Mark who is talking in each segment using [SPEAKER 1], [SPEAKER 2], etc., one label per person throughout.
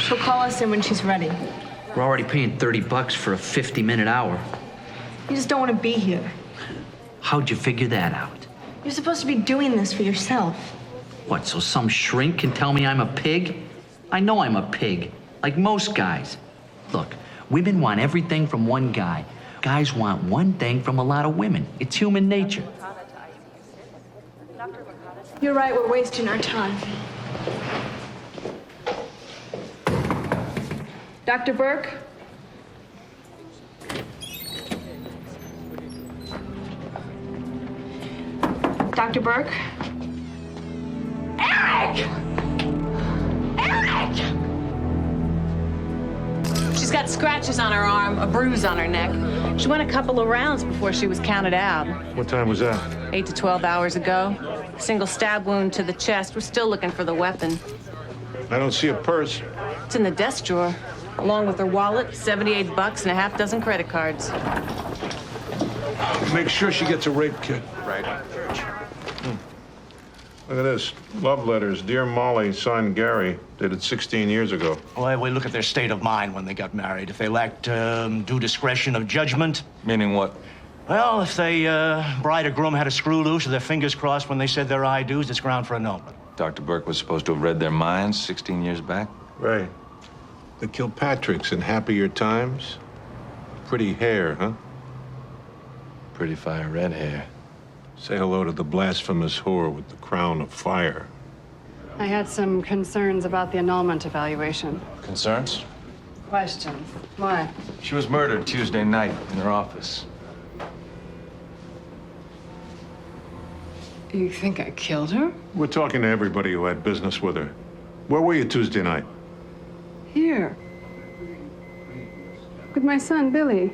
[SPEAKER 1] She'll call us in when she's ready.
[SPEAKER 2] We're already paying $30 for a 50-minute hour.
[SPEAKER 1] You just don't want to be here.
[SPEAKER 2] How'd you figure that out?
[SPEAKER 1] You're supposed to be doing this for yourself.
[SPEAKER 2] What, so some shrink can tell me I'm a pig? I know I'm a pig, like most guys. Look, women want everything from one guy. Guys want one thing from a lot of women. It's human nature.
[SPEAKER 1] You're right, we're wasting our time. Dr. Burke? Dr. Burke?
[SPEAKER 3] Eric! Eric! She's got scratches on her arm, a bruise on her neck. She went a couple of rounds before she was counted out.
[SPEAKER 4] What time was that?
[SPEAKER 3] 8 to 12 hours ago. Single stab wound to the chest. We're still looking for the weapon.
[SPEAKER 4] I don't see a purse.
[SPEAKER 3] It's in the desk drawer, along with her wallet, $78 and a half dozen credit cards.
[SPEAKER 4] Make sure she gets a rape kit.
[SPEAKER 5] Right.
[SPEAKER 4] Look at this. Love letters. Dear Molly, signed Gary. Dated 16 years ago.
[SPEAKER 6] Well, we look at their state of mind when they got married. If they lacked due discretion of judgment.
[SPEAKER 5] Meaning what?
[SPEAKER 6] Well, if they, bride or groom had a screw loose or their fingers crossed when they said their I do's, it's ground for annulment.
[SPEAKER 5] Dr. Burke was supposed to have read their minds 16 years back.
[SPEAKER 4] Right. The Kilpatricks in happier times. Pretty hair, huh?
[SPEAKER 5] Pretty fire red hair.
[SPEAKER 4] Say hello to the blasphemous whore with the crown of fire.
[SPEAKER 7] I had some concerns about the annulment evaluation.
[SPEAKER 5] Concerns?
[SPEAKER 7] Questions. Why?
[SPEAKER 5] She was murdered Tuesday night in her office.
[SPEAKER 7] You think I killed her?
[SPEAKER 4] We're talking to everybody who had business with her. Where were you Tuesday night?
[SPEAKER 7] Here. With my son, Billy.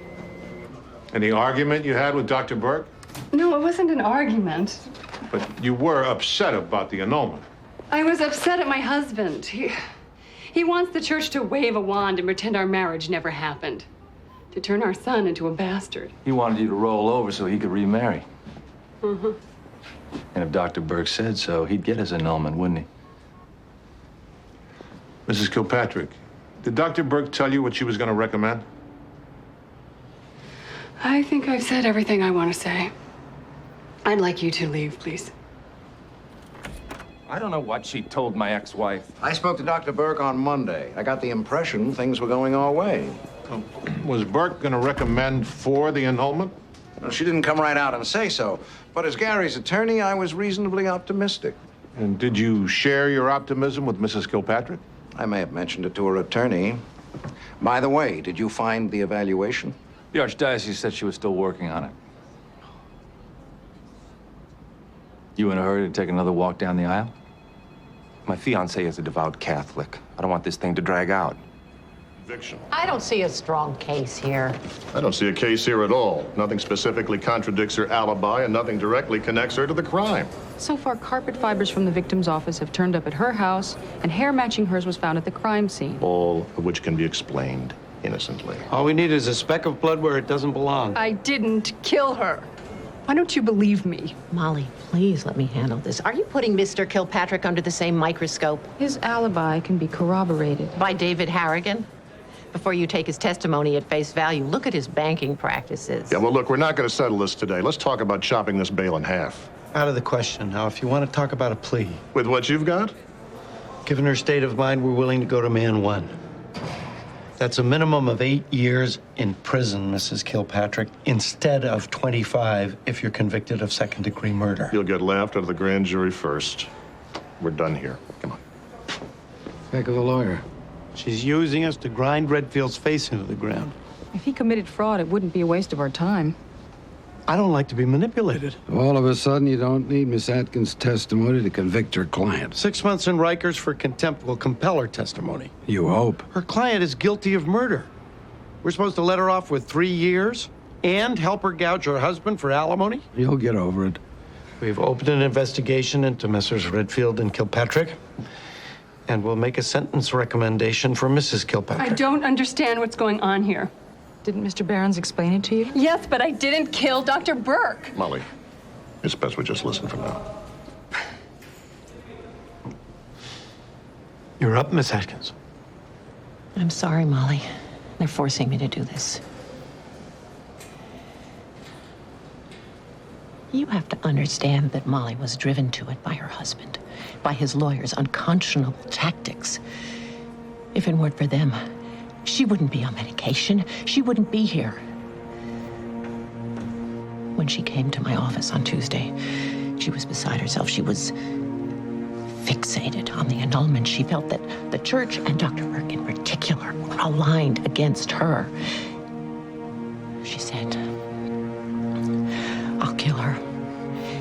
[SPEAKER 4] Any argument you had with Dr. Burke?
[SPEAKER 7] No, it wasn't an argument.
[SPEAKER 4] But you were upset about the annulment.
[SPEAKER 7] I was upset at my husband. He wants the church to wave a wand and pretend our marriage never happened. To turn our son into a bastard.
[SPEAKER 5] He wanted you to roll over so he could remarry.
[SPEAKER 7] Uh-huh.
[SPEAKER 5] And if Dr. Burke said so, he'd get his annulment, wouldn't he?
[SPEAKER 4] Mrs. Kilpatrick, did Dr. Burke tell you what she was going to recommend?
[SPEAKER 7] I think I've said everything I want to say. I'd like you to leave, please.
[SPEAKER 8] I don't know what she told my ex-wife.
[SPEAKER 9] I spoke to Dr. Burke on Monday. I got the impression things were going our way.
[SPEAKER 4] Was Burke going to recommend for the annulment?
[SPEAKER 9] Well, she didn't come right out and say so. But as Gary's attorney, I was reasonably optimistic.
[SPEAKER 4] And did you share your optimism with Mrs. Kilpatrick?
[SPEAKER 9] I may have mentioned it to her attorney. By the way, did you find the evaluation?
[SPEAKER 5] The Archdiocese said she was still working on it. You in a hurry to take another walk down the aisle?
[SPEAKER 8] My fiancée is a devout Catholic. I don't want this thing to drag out.
[SPEAKER 10] Conviction.
[SPEAKER 3] I don't see a strong case here.
[SPEAKER 10] I don't see a case here at all. Nothing specifically contradicts her alibi, and nothing directly connects her to the crime.
[SPEAKER 11] So far, carpet fibers from the victim's office have turned up at her house, and hair matching hers was found at the crime scene.
[SPEAKER 10] All of which can be explained innocently.
[SPEAKER 6] All we need is a speck of blood where it doesn't belong.
[SPEAKER 7] I didn't kill her. Why don't you believe me?
[SPEAKER 3] Molly, please let me handle this. Are you putting Mr. Kilpatrick under the same microscope?
[SPEAKER 11] His alibi can be corroborated.
[SPEAKER 3] By David Harrigan? Before you take his testimony at face value, look at his banking practices.
[SPEAKER 10] Yeah, well, look, we're not going to settle this today. Let's talk about chopping this bail in half.
[SPEAKER 6] Out of the question. Now, if you want to talk about a plea.
[SPEAKER 10] With what you've got?
[SPEAKER 6] Given her state of mind, we're willing to go to man one. That's a minimum of 8 years in prison, Mrs. Kilpatrick, instead of 25 if you're convicted of second-degree murder.
[SPEAKER 10] You'll get laughed out of the grand jury first. We're done here. Come on.
[SPEAKER 6] Heck of a lawyer. She's using us to grind Redfield's face into the ground.
[SPEAKER 11] If he committed fraud, it wouldn't be a waste of our time.
[SPEAKER 6] I don't like to be manipulated.
[SPEAKER 12] All of a sudden, you don't need Miss Atkins' testimony to convict her client.
[SPEAKER 6] 6 months in Rikers for contempt will compel her testimony.
[SPEAKER 12] You hope.
[SPEAKER 6] Her client is guilty of murder. We're supposed to let her off with 3 years and help her gouge her husband for alimony?
[SPEAKER 12] You'll get over it.
[SPEAKER 6] We've opened an investigation into Messrs. Redfield and Kilpatrick, and we'll make a sentence recommendation for Mrs. Kilpatrick.
[SPEAKER 7] I don't understand what's going on here.
[SPEAKER 11] Didn't Mr. Behrens explain it to you?
[SPEAKER 7] Yes, but I didn't kill Dr. Burke.
[SPEAKER 10] Molly, it's best we just listen for now.
[SPEAKER 6] You're up, Miss Atkins.
[SPEAKER 3] I'm sorry, Molly. They're forcing me to do this. You have to understand that Molly was driven to it by her husband, by his lawyer's unconscionable tactics. If it weren't for them, she wouldn't be on medication. She wouldn't be here. When she came to my office on Tuesday, she was beside herself. She was fixated on the annulments. She felt that the church and Dr. Burke in particular were aligned against her. She said, I'll kill her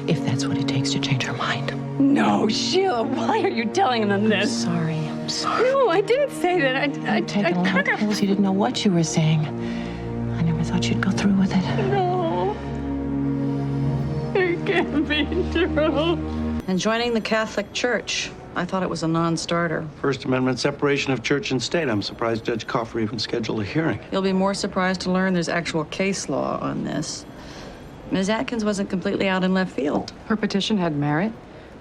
[SPEAKER 3] if that's what it takes to change her mind.
[SPEAKER 7] No, Sheila, why are you telling them this?
[SPEAKER 3] I'm sorry.
[SPEAKER 7] No, I didn't say that. I
[SPEAKER 3] taking a lot of pills. You didn't know what you were saying. I never thought you'd go through with it.
[SPEAKER 7] No. It can't be true.
[SPEAKER 13] And joining the Catholic Church. I thought it was a non-starter.
[SPEAKER 6] First Amendment separation of church and state. I'm surprised Judge Coffer even scheduled a hearing.
[SPEAKER 13] You'll be more surprised to learn there's actual case law on this. Ms. Atkins wasn't completely out in left field.
[SPEAKER 11] Her petition had merit?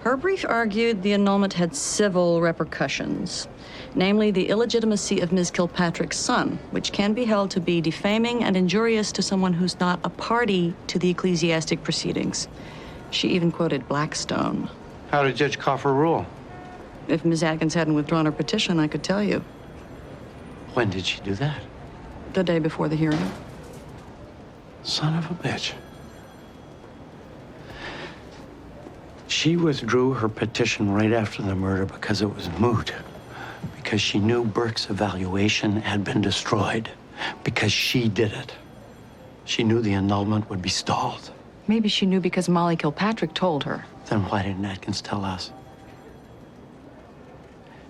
[SPEAKER 13] Her brief argued the annulment had civil repercussions, namely the illegitimacy of Ms. Kilpatrick's son, which can be held to be defaming and injurious to someone who's not a party to the ecclesiastic proceedings. She even quoted Blackstone.
[SPEAKER 6] How did Judge Coffer rule?
[SPEAKER 13] If Ms. Atkins hadn't withdrawn her petition, I could tell you.
[SPEAKER 6] When did she do that?
[SPEAKER 13] The day before the hearing.
[SPEAKER 6] Son of a bitch. She withdrew her petition right after the murder because it was moot. Because she knew Burke's evaluation had been destroyed. Because she did it. She knew the annulment would be stalled.
[SPEAKER 11] Maybe she knew because Molly Kilpatrick told her.
[SPEAKER 6] Then why didn't Atkins tell us?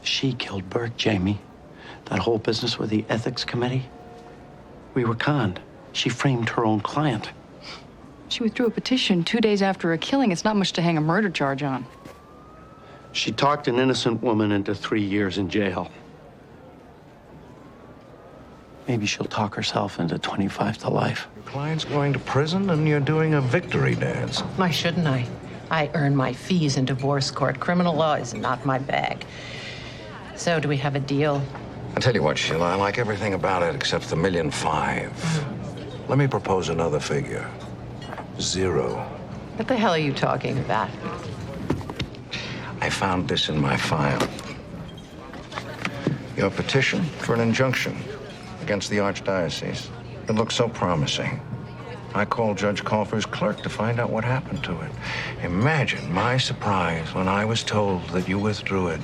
[SPEAKER 6] She killed Burke, Jamie. That whole business with the ethics committee. We were conned. She framed her own client.
[SPEAKER 11] She withdrew a petition 2 days after a killing. It's not much to hang a murder charge on.
[SPEAKER 6] She talked an innocent woman into 3 years in jail. Maybe she'll talk herself into 25 to life.
[SPEAKER 9] Your client's going to prison and you're doing a victory dance.
[SPEAKER 3] Why shouldn't I? I earn my fees in divorce court. Criminal law is not my bag. So, do we have a deal?
[SPEAKER 9] I'll tell you what, Sheila, I like everything about it except the $1.5 million. Let me propose another figure. 0.
[SPEAKER 3] What the hell are you talking about?
[SPEAKER 9] I found this in my file. Your petition for an injunction against the Archdiocese. It looks so promising. I called Judge Coffer's clerk to find out what happened to it. Imagine my surprise when I was told that you withdrew it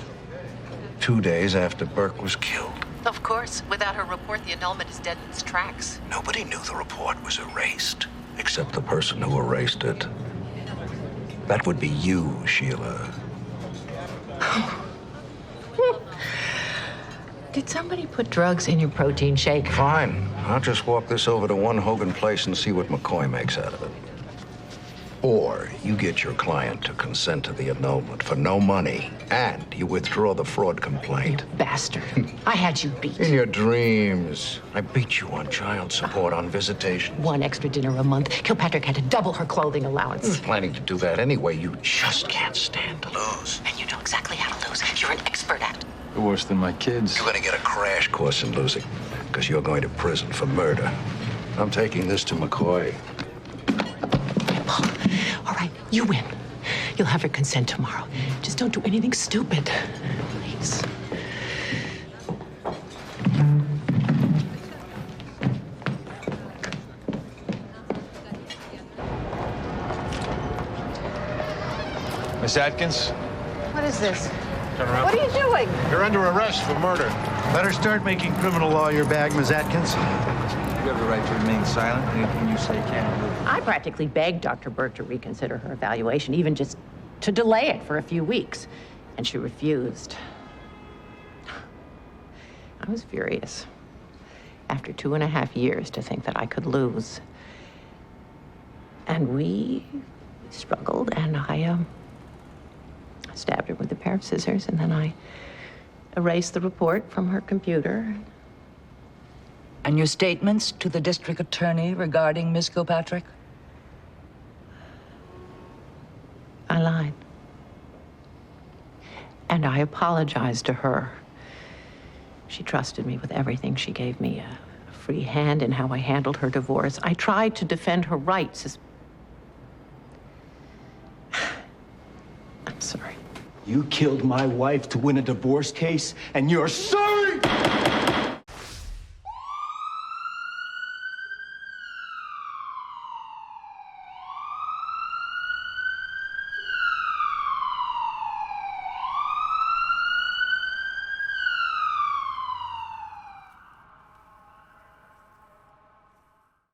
[SPEAKER 9] 2 days after Burke was killed.
[SPEAKER 3] Of course. Without her report, the annulment is dead in its tracks.
[SPEAKER 9] Nobody knew the report was erased, except the person who erased it. That would be you, Sheila.
[SPEAKER 3] Did somebody put drugs in your protein shake?
[SPEAKER 9] Fine. I'll just walk this over to one Hogan Place and see what McCoy makes out of it. Or you get your client to consent to the annulment for no money, and you withdraw the fraud complaint.
[SPEAKER 3] You bastard. I had you beat.
[SPEAKER 9] In your dreams. I beat you on child support, on visitation.
[SPEAKER 3] One extra dinner a month. Kilpatrick had to double her clothing allowance.
[SPEAKER 9] I was planning to do that anyway. You just can't stand to lose.
[SPEAKER 3] And you know exactly how to lose. You're an expert at it.
[SPEAKER 5] You're worse than my kids.
[SPEAKER 9] You're going to get a crash course in losing, because you're going to prison for murder. I'm taking this to McCoy.
[SPEAKER 3] All right, you win. You'll have her consent tomorrow. Just don't do anything stupid, please.
[SPEAKER 5] Miss Atkins?
[SPEAKER 3] What is this?
[SPEAKER 4] Turn around.
[SPEAKER 3] What are you doing?
[SPEAKER 4] You're under arrest for murder.
[SPEAKER 6] Let her start making criminal law your bag, Ms. Atkins.
[SPEAKER 5] You have the right to remain silent. Anything you say can't be.
[SPEAKER 3] I practically begged Dr. Burke to reconsider her evaluation, even just to delay it for a few weeks, and she refused. I was furious. After 2.5 years, to think that I could lose. And we struggled, and I stabbed her with a pair of scissors, and then I erased the report from her computer.
[SPEAKER 14] And your statements to the district attorney regarding Miss Kilpatrick?
[SPEAKER 3] I lied. And I apologized to her. She trusted me with everything. She gave me a free hand in how I handled her divorce. I tried to defend her rights. I'm sorry.
[SPEAKER 15] You killed my wife to win a divorce case, and you're sorry!